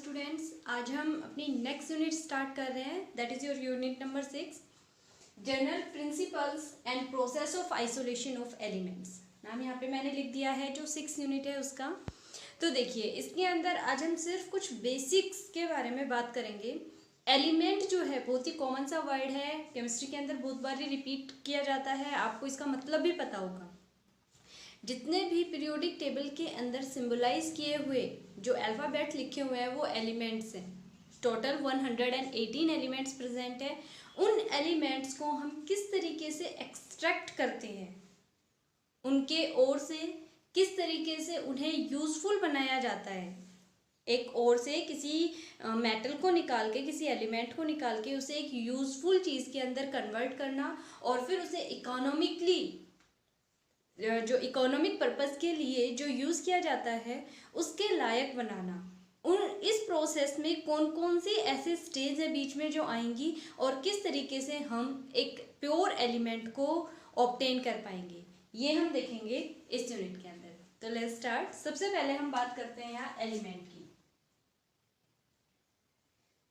Students, आज हम अपनी नेक्स्ट यूनिट स्टार्ट कर रहे हैं। That is your unit number 6, general principles and process of isolation of elements. नाम यहाँ पे मैंने लिख दिया है जो 6 यूनिट है उसका। तो देखिए, इसके अंदर आज हम सिर्फ कुछ बेसिक्स के बारे में बात करेंगे। एलिमेंट जो है बहुत ही कॉमन सा वर्ड है, केमिस्ट्री के अंदर बहुत बार रिपीट किया जाता है, आपको इसका मतलब भी पता होगा। जितने भी पीरियोडिक टेबल के अंदर सिंबलाइज किए हुए जो अल्फ़ाबेट लिखे हुए हैं वो एलिमेंट्स हैं। टोटल 118 एलिमेंट्स प्रेजेंट है। उन एलिमेंट्स को हम किस तरीके से एक्सट्रैक्ट करते हैं, उनके ओर से किस तरीके से उन्हें यूजफुल बनाया जाता है। एक ओर से किसी मेटल को निकाल के, किसी एलिमेंट को निकाल के उसे एक यूजफुल चीज़ के अंदर कन्वर्ट करना और फिर उसे इकोनॉमिकली, जो इकोनॉमिक पर्पस के लिए जो यूज़ किया जाता है उसके लायक बनाना। इस प्रोसेस में कौन कौन सी ऐसे स्टेज है बीच में जो आएंगी और किस तरीके से हम एक प्योर एलिमेंट को ऑब्टेन कर पाएंगे, ये हम देखेंगे इस यूनिट के अंदर। तो लेट्स स्टार्ट। सबसे पहले हम बात करते हैं यहाँ एलिमेंट की,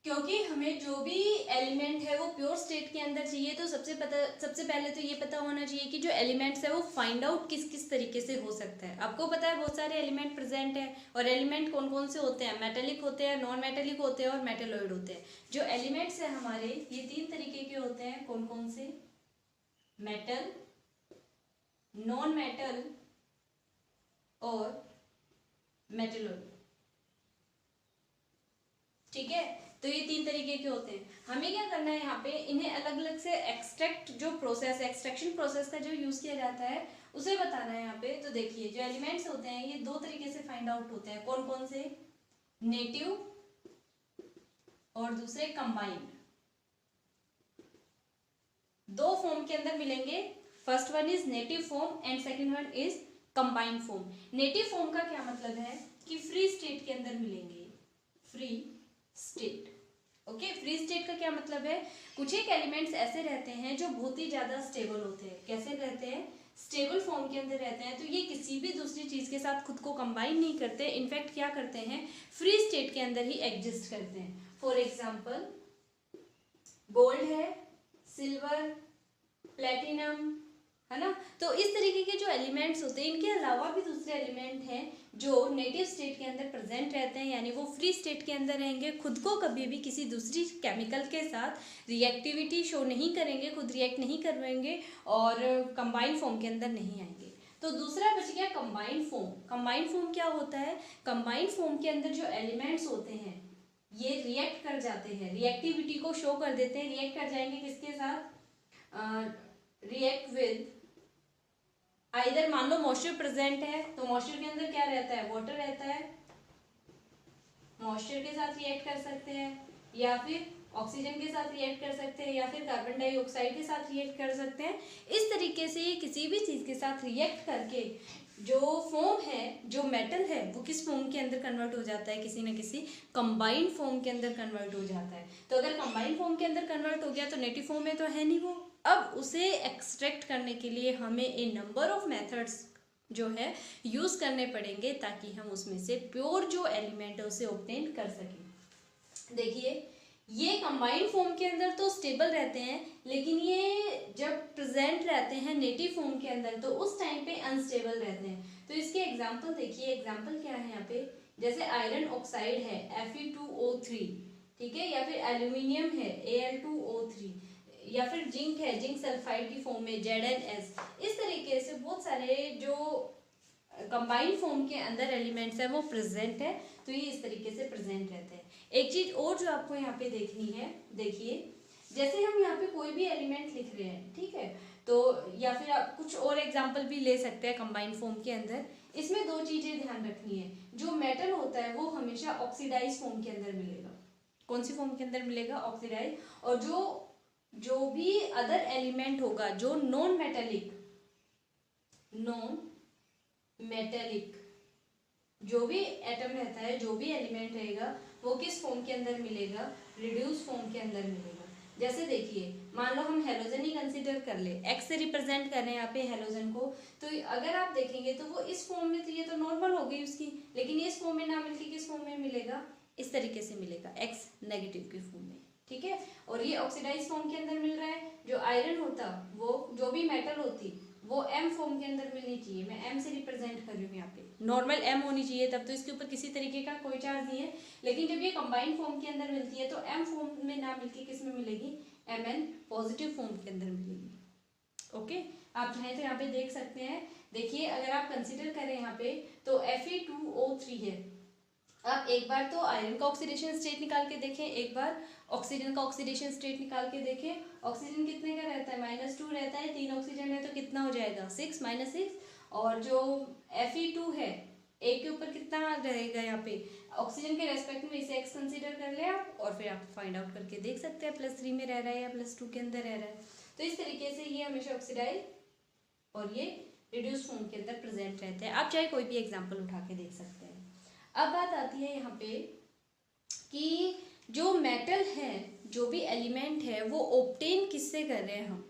क्योंकि हमें जो भी एलिमेंट है वो प्योर स्टेट के अंदर चाहिए। तो सबसे पहले तो ये पता होना चाहिए कि जो एलिमेंट्स है वो फाइंड आउट किस किस तरीके से हो सकता है। आपको पता है बहुत सारे एलिमेंट प्रेजेंट है, और एलिमेंट कौन कौन से होते हैं, मेटेलिक होते हैं, नॉन मेटेलिक होते हैं और मेटेलॉइड होते हैं। जो एलिमेंट्स है हमारे ये 3 तरीके के होते हैं। कौन कौन से? मेटल, नॉन मेटल और मेटेलॉइड। ठीक है, तो ये 3 तरीके के होते हैं। हमें क्या करना है यहाँ पे, इन्हें अलग अलग से एक्सट्रैक्ट, जो प्रोसेस है, एक्सट्रैक्शन प्रोसेस का जो यूज किया जाता है उसे बताना है यहाँ पे। तो देखिए, जो एलिमेंट्स होते हैं ये 2 तरीके से फाइंड आउट होते हैं। कौन कौन से? नेटिव और दूसरे कंबाइंड। 2 फॉर्म के अंदर मिलेंगे। First one is native form and second one is combined form. Native form का क्या मतलब है कि फ्री स्टेट के अंदर मिलेंगे। Free state, okay. Free state का क्या मतलब है? कुछ एक एलिमेंट्स ऐसे रहते हैं जो बहुत ही ज्यादा स्टेबल होते हैं। कैसे रहते हैं? स्टेबल फॉर्म के अंदर रहते हैं। तो ये किसी भी दूसरी चीज के साथ खुद को कंबाइन नहीं करते, इनफैक्ट क्या करते हैं, फ्री स्टेट के अंदर ही एग्जिस्ट करते हैं। फॉर एग्जाम्पल, गोल्ड है, सिल्वर, प्लेटिनम, है ना। तो इस तरीके के जो एलिमेंट्स होते हैं, इनके अलावा भी दूसरे एलिमेंट हैं जो नेटिव स्टेट के अंदर प्रेजेंट रहते हैं, यानी वो फ्री स्टेट के अंदर रहेंगे, खुद को कभी भी किसी दूसरी केमिकल के साथ रिएक्टिविटी शो नहीं करेंगे, खुद रिएक्ट नहीं करवाएंगे और कंबाइंड फॉर्म के अंदर नहीं आएंगे। तो दूसरा बच गया कंबाइंड फॉर्म। कंबाइंड फॉर्म क्या होता है? कंबाइंड फॉर्म के अंदर जो एलिमेंट्स होते हैं ये रिएक्ट कर जाते हैं, रिएक्टिविटी को शो कर देते हैं। रिएक्ट कर जाएंगे किसके साथ? रिएक्ट विद, आइदर मान लो मॉइस्चर प्रेजेंट है तो मॉइस्चर के अंदर क्या रहता है? वाटर रहता है, मॉइस्चर के साथ रिएक्ट कर सकते हैं, या फिर ऑक्सीजन के साथ रिएक्ट कर सकते हैं, या फिर कार्बन डाइऑक्साइड के साथ रिएक्ट कर सकते हैं। इस तरीके से किसी भी चीज के साथ रिएक्ट करके जो फॉर्म है, जो मेटल है, वो किस फॉर्म के अंदर कन्वर्ट हो जाता है? किसी न किसी कंबाइंड फॉर्म के अंदर कन्वर्ट हो जाता है। तो अगर कंबाइंड फॉर्म के अंदर कन्वर्ट हो गया तो नेटिव फॉर्म में तो है नहीं वो। अब उसे एक्सट्रैक्ट करने के लिए हमें ए नंबर ऑफ मेथड्स जो है यूज करने पड़ेंगे ताकि हम उसमें से प्योर जो एलिमेंट है उसे ऑब्टेन कर सकें। देखिए, ये कंबाइंड फॉर्म के अंदर तो स्टेबल रहते हैं, लेकिन ये जब प्रेजेंट रहते हैं नेटिव फॉर्म के अंदर तो उस टाइम पे अनस्टेबल रहते हैं। तो इसके एग्जांपल देखिए, एग्जांपल क्या है यहाँ पे, जैसे आयरन ऑक्साइड है Fe2O3, ठीक है, या फिर एल्यूमिनियम है Al2O3, या फिर जिंक है, जिंक सल्फाइड की फॉर्म में ZnS। इस तरीके से बहुत सारे जो कंबाइंड फॉर्म के अंदर एलिमेंट्स है वो प्रेजेंट है। तो ये इस तरीके से प्रेजेंट रहते हैं। एक चीज और जो आपको यहाँ पे देखनी है, देखिए, जैसे हम यहाँ पे कोई भी एलिमेंट लिख रहे हैं, ठीक है, तो या फिर आप कुछ और एग्जांपल भी ले सकते हैं कंबाइंड फॉर्म के अंदर। इसमें 2 चीजें ध्यान रखनी है। जो मेटल होता है वो हमेशा ऑक्सीडाइज फॉर्म के अंदर मिलेगा। कौन सी फॉर्म के अंदर मिलेगा? ऑक्सीडाइज। और जो भी अदर एलिमेंट होगा जो नॉन मेटेलिक जो भी एटम रहता है, जो भी एलिमेंट रहेगा वो किस फॉर्म के अंदर मिलेगा? रिड्यूस फॉर्म के अंदर मिलेगा। जैसे देखिए, मान लो हम हेलोजन ही कंसीडर कर ले, एक्स से रिप्रेजेंट कर रहे हैं यहाँ पे हेलोजन को, तो अगर आप देखेंगे तो वो इस फॉर्म में, तो ये तो नॉर्मल हो गई उसकी, लेकिन ये इस फॉर्म में ना मिलके किस फॉर्म में मिलेगा? इस तरीके से मिलेगा X नेगेटिव की फॉर्म में, ठीक है। और ये ऑक्सीडाइज फॉर्म के अंदर मिल रहा है। जो आयरन होता वो जो भी मेटल होती वो M फॉर्म के अंदर मिलनी चाहिए। मैं M से रिप्रेजेंट कर रही हूँ यहाँ पे, नॉर्मल M होनी चाहिए, तब तो इसके ऊपर किसी तरीके का कोई चार्ज नहीं है। लेकिन जब ये कंबाइंड फॉर्म के अंदर मिलती है तो M फॉर्म में ना मिलके किस में मिलेगी, Mn पॉजिटिव फॉर्म के अंदर मिलेगी। ओके, आप चाहें तो यहाँ पे देख सकते हैं। देखिए अगर आप कंसिडर करें यहाँ पे तो Fe2O3 है। आप एक बार तो आयरन का ऑक्सीडेशन स्टेट निकाल के देखें, एक बार ऑक्सीजन का ऑक्सीडेशन स्टेट निकाल के देखें। ऑक्सीजन कितने का रहता है, -2 रहता है, 3 ऑक्सीजन है तो कितना हो जाएगा 6 -6। और जो Fe2 है एक के ऊपर कितना रहेगा यहाँ पे, ऑक्सीजन के रेस्पेक्ट में इसे X कंसीडर कर ले आप, और फिर आप फाइंड आउट करके देख सकते हैं +3 में रह रहा है या +2 के अंदर रह रहा है। तो इस तरीके से ये हमेशा ऑक्सीडाइज और ये रिड्यूस फॉर्म के अंदर प्रेजेंट रहते हैं। आप चाहे कोई भी एग्जाम्पल उठा के देख सकते हैं। अब बात आती है यहाँ पे कि जो मेटल है, जो भी एलिमेंट है, वो ऑब्टेन किससे कर रहे हैं हम,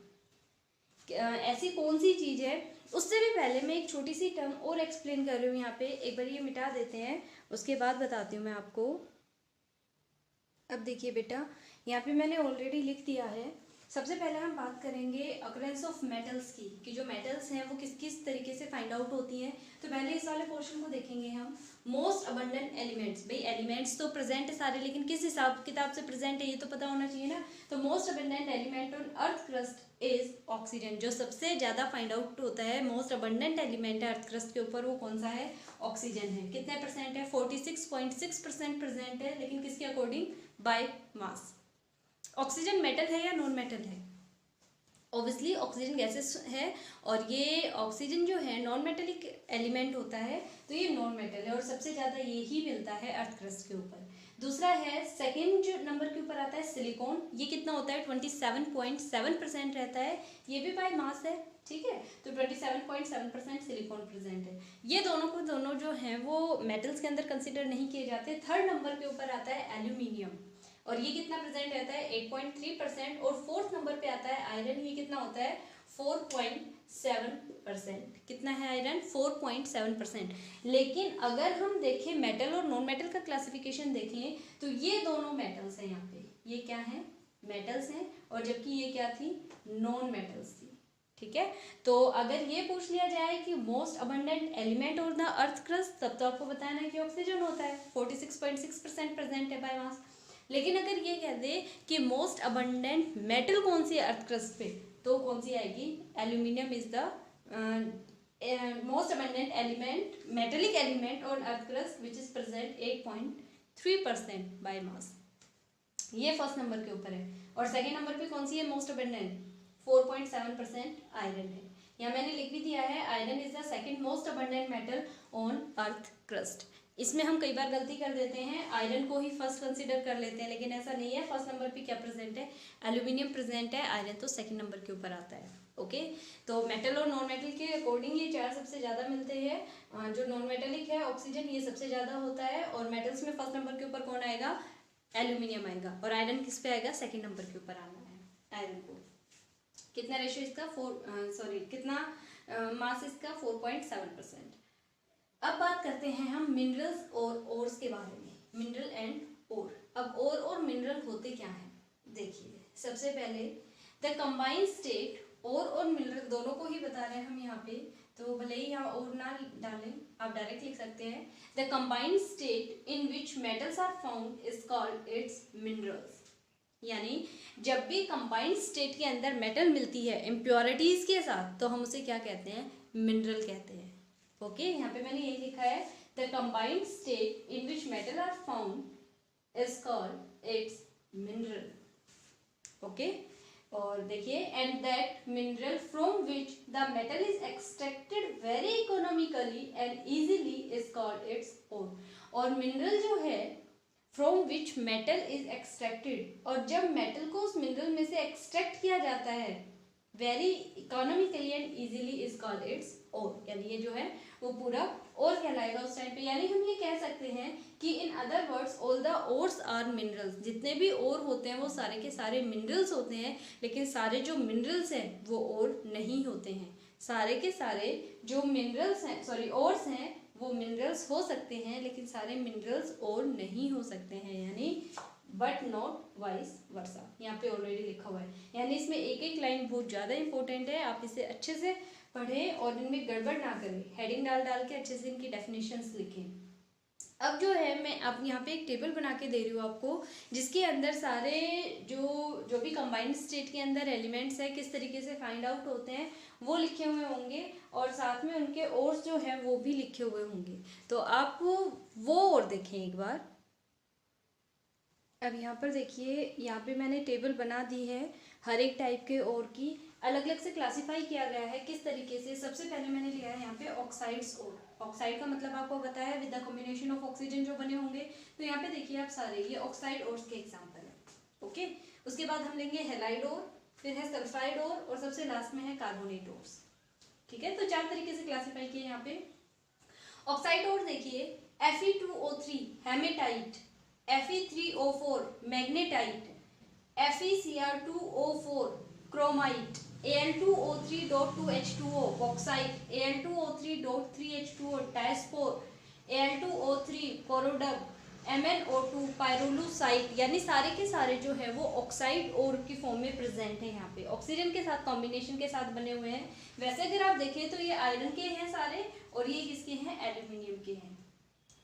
ऐसी कौन सी चीज़ है। उससे भी पहले मैं एक छोटी सी टर्म और एक्सप्लेन कर रही हूँ यहाँ पे, एक बार ये मिटा देते हैं, उसके बाद बताती हूँ मैं आपको। अब देखिए बेटा, यहाँ पे मैंने ऑलरेडी लिख दिया है। सबसे पहले हम बात करेंगे अकरेंस ऑफ मेटल्स की, कि जो मेटल्स हैं वो किस किस तरीके से फाइंड आउट होती हैं। तो पहले इस वाले पोर्शन को देखेंगे हम। मोस्ट अबंडेंट एलिमेंट्स, भाई एलिमेंट्स तो प्रेजेंट है सारे, लेकिन किस हिसाब किताब से प्रेजेंट है ये तो पता होना चाहिए ना। तो most abundant element on earth crust is oxygen. जो सबसे ज़्यादा फाइंड आउट होता है, मोस्ट अबंडेंट एलिमेंट है अर्थ क्रस्ट के ऊपर, वो कौन सा है, ऑक्सीजन है। कितने परसेंट है, 46.6% प्रेजेंट है, लेकिन किसके according, by mass. Oxygen metal है या नॉन मेटल है, ऑब्वियसली ऑक्सीजन गैसेस है, और ये ऑक्सीजन जो है नॉन मेटेलिक एलिमेंट होता है, तो ये नॉन मेटल है और सबसे ज़्यादा ये ही मिलता है अर्थ क्रस्ट के ऊपर। दूसरा है, सेकेंड जो नंबर के ऊपर आता है सिलिकॉन, ये कितना होता है 27.7% रहता है, ये भी बाय मास है, ठीक है। तो 27.7% सिलिकॉन प्रेजेंट है। ये दोनों जो हैं वो मेटल्स के अंदर कंसिडर नहीं किए जाते। थर्ड नंबर के ऊपर आता है एल्यूमिनियम, और ये कितना प्रेजेंट रहता है 8.3%। और फोर्थ नंबर पे आता है आयरन, ये कितना होता है 4.7%। कितना है आयरन, 4.7%। लेकिन अगर हम देखें मेटल और नॉन मेटल का क्लासिफिकेशन देखें तो ये दोनों मेटल्स हैं, यहाँ पे ये क्या है, मेटल्स हैं, और जबकि ये क्या थी, नॉन मेटल्स थी, ठीक है। तो अगर ये पूछ लिया जाए कि most abundant element of the earth crust, तब तो आपको बताना है कि ऑक्सीजन होता है, 46.6% प्रेजेंट है बाय मास। लेकिन अगर ये कह दे कि मोस्ट अबंडेंट मेटल कौन सी है अर्थ क्रस्ट पे, तो कौन सी आएगी, aluminium is the most abundant element, metallic element on earth crust which is present 8.3% by mass. ये फर्स्ट नंबर के ऊपर है। और सेकेंड नंबर पे कौन सी है मोस्ट अबंडेंट, 4.7% आयरन है। यहाँ मैंने लिख भी दिया है, iron is the second most abundant metal on earth crust. इसमें हम कई बार गलती कर देते हैं, आयरन को ही फर्स्ट कंसीडर कर लेते हैं, लेकिन ऐसा नहीं है। फर्स्ट नंबर पे क्या प्रेजेंट है, एल्यूमिनियम प्रेजेंट है, आयरन तो सेकंड नंबर के ऊपर आता है। ओके, तो मेटल और नॉन मेटल के अकॉर्डिंग ये चार सबसे ज़्यादा मिलते हैं। जो नॉन मेटेलिक है ऑक्सीजन, ये सबसे ज़्यादा होता है, और मेटल्स में फर्स्ट नंबर के ऊपर कौन आएगा, एल्यूमिनियम आएगा, और आयरन किस पे आएगा, सेकेंड नंबर के ऊपर आना है आयरन को। कितना रेशियो इसका, कितना मास इसका, 4.7%। अब बात करते हैं हम मिनरल्स और ओर्स के बारे में, मिनरल एंड ओर। अब ओर और मिनरल होते क्या हैं, देखिए सबसे पहले द कंबाइंड स्टेट, ओर और मिनरल दोनों को ही बता रहे हैं हम यहाँ पे, तो भले ही यहाँ ओर ना डालें, आप डायरेक्ट लिख सकते हैं। The combined state in which metals are found is called its minerals. यानी जब भी कंबाइंड स्टेट के अंदर मेटल मिलती है इम्प्योरिटीज के साथ, तो हम उसे क्या कहते हैं, मिनरल कहते हैं। ओके, यहाँ पे मैंने यही लिखा है, the combined state in which metal are found is called its mineral. Okay, और देखिए, and that mineral from which the metal is extracted very economically and easily is called its ore. और mineral जो है from which metal is extracted, और जब metal को उस mineral में से एक्सट्रैक्ट किया जाता है very economically and easily is called its ore. यानी ये जो है वो पूरा ओर कहलाएगा उस टाइम पे। यानी हम ये कह सकते हैं कि in other words all the ores are minerals. जितने भी ओर होते हैं वो सारे के सारे मिनरल्स होते हैं, लेकिन सारे जो मिनरल्स हैं वो ओर नहीं होते हैं। सारे के सारे जो मिनरल्स हैं, ओर्स हैं, वो मिनरल्स हो सकते हैं, लेकिन सारे मिनरल्स और नहीं हो सकते हैं, यानी बट नॉट वाइस वर्सा, यहाँ पे ऑलरेडी लिखा हुआ है। यानी इसमें एक एक लाइन बहुत ज़्यादा इंपॉर्टेंट है, आप इसे अच्छे से पढ़ें और इनमें गड़बड़ ना करें, हेडिंग डाल डाल के अच्छे से इनकी डेफिनेशंस लिखें। अब जो है मैं अब यहाँ पे एक टेबल बना के दे रही हूँ आपको, जिसके अंदर सारे जो भी कंबाइंड स्टेट के अंदर एलिमेंट्स है किस तरीके से फाइंड आउट होते हैं वो लिखे हुए होंगे, और साथ में उनके और जो है वो भी लिखे हुए होंगे। तो आप वो और देखें एक बार। अब यहाँ पर देखिए, यहाँ पे मैंने टेबल बना दी है हर एक टाइप के और की, अलग अलग से क्लासिफाई किया गया है किस तरीके से। सबसे पहले मैंने लिया है यहाँ पे ऑक्साइड्स और। ऑक्साइड का मतलब आपको बताया है with the combination of oxygen जो बने होंगे। तो यहाँ पे देखिए आप सारे ये ऑक्साइड और के एग्जाम्पल है। ओके, उसके बाद हम लेंगे हेलाइड और, फिर है सल्फाइड और सबसे लास्ट में है कार्बोनेट और। ठीक है, तो 4 तरीके से क्लासिफाई किए यहाँ पे। ऑक्साइड और देखिए, Fe2O3 hematite, Fe3O4 magnetite, FeCr2O4 chromite, Al2O3.2H2O bauxite, Al2O3.3H2O diaspore, Al2O3 corundum, MnO2 pyrolusite. यानी सारे के सारे जो है वो ऑक्साइड और की फॉर्म में प्रेजेंट है, यहाँ पे ऑक्सीजन के साथ कॉम्बिनेशन के साथ बने हुए हैं। वैसे अगर आप देखें तो ये आयरन के हैं सारे, और ये किसके हैं, एल्यूमिनियम के हैं।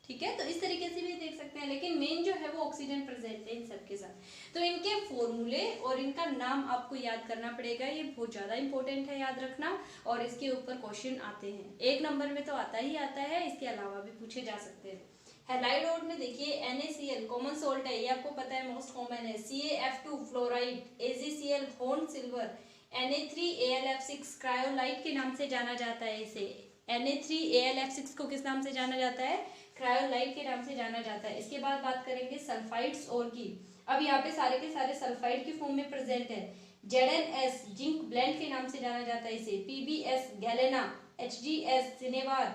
ठीक है, तो इस तरीके से भी देख सकते हैं, लेकिन मेन जो है वो ऑक्सीजन प्रेजेंट है इन सब के साथ। तो इनके फॉर्मूले और इनका नाम आपको याद करना पड़ेगा, ये बहुत ज़्यादा इंपॉर्टेंट है याद रखना, और इसके ऊपर क्वेश्चन आते हैं, 1 नंबर में तो आता ही आता है, इसके अलावा भी पूछे जा सकते हैं। हेलाइड और में देखिए NaCl कॉमन सोल्ट है, ये आपको पता है मोस्ट कॉमन है, CaF2 fluoride, AgCl horn silver, Na3AlF6 cryolite के नाम से जाना जाता है इसे। Na3AlF6 को किस नाम से जाना जाता है, क्रायोलाइट के नाम से जाना जाता है। इसके बाद बात करेंगे सल्फाइड्स और की। अब यहाँ पे सारे के सारे सल्फाइड की फॉर्म में प्रेजेंट है। ZnS जिंक ब्लेंड के नाम से जाना जाता है इसे, PbS galena, HgS cinnabar,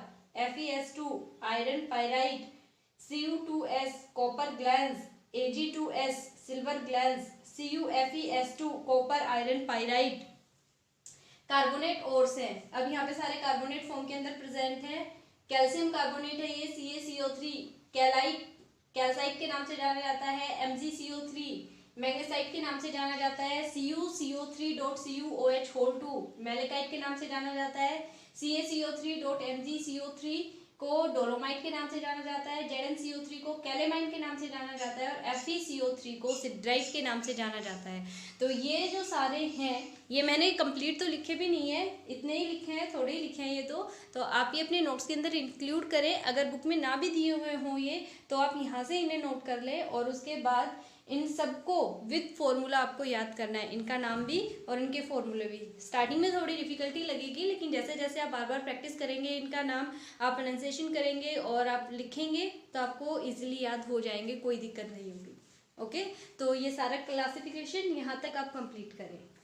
FeS2 iron pyrite, Cu2S copper glance, Ag2S silver glance, CuFeS2 copper iron pyrite. Carbonate ores है, अब यहाँ पे सारे कार्बोनेट फॉर्म के अंदर प्रेजेंट है। कैल्शियम कार्बोनेट है ये, CaCO3, कैल्साइट के नाम से जाना जाता है, MgCO3, मैग्नेसाइट के नाम से जाना जाता है, CuCO3.CuOH2, मैलेकाइट के नाम से जाना जाता है, CaCO3.MgCO3 को डोलोमाइट के नाम से जाना जाता है, ZnCO3 को कैलेमाइन के नाम से जाना जाता है, और FeCO3 को सिड्राइट के नाम से जाना जाता है। तो ये जो सारे हैं, ये मैंने कंप्लीट तो लिखे भी नहीं है, इतने ही लिखे हैं, थोड़े ही लिखे हैं ये तो आप ये अपने नोट्स के अंदर इंक्लूड करें। अगर बुक में ना भी दिए हुए हों ये, तो आप यहाँ से इन्हें नोट कर लें, और उसके बाद इन सबको विद फॉर्मूला आपको याद करना है, इनका नाम भी और इनके फॉर्मूले भी। स्टार्टिंग में थोड़ी डिफिकल्टी लगेगी, लेकिन जैसे जैसे आप बार बार प्रैक्टिस करेंगे, इनका नाम आप प्रोनाउंसिएशन करेंगे और आप लिखेंगे, तो आपको इजीली याद हो जाएंगे, कोई दिक्कत नहीं होगी। ओके, तो ये सारा क्लासिफिकेशन यहाँ तक आप कंप्लीट करें।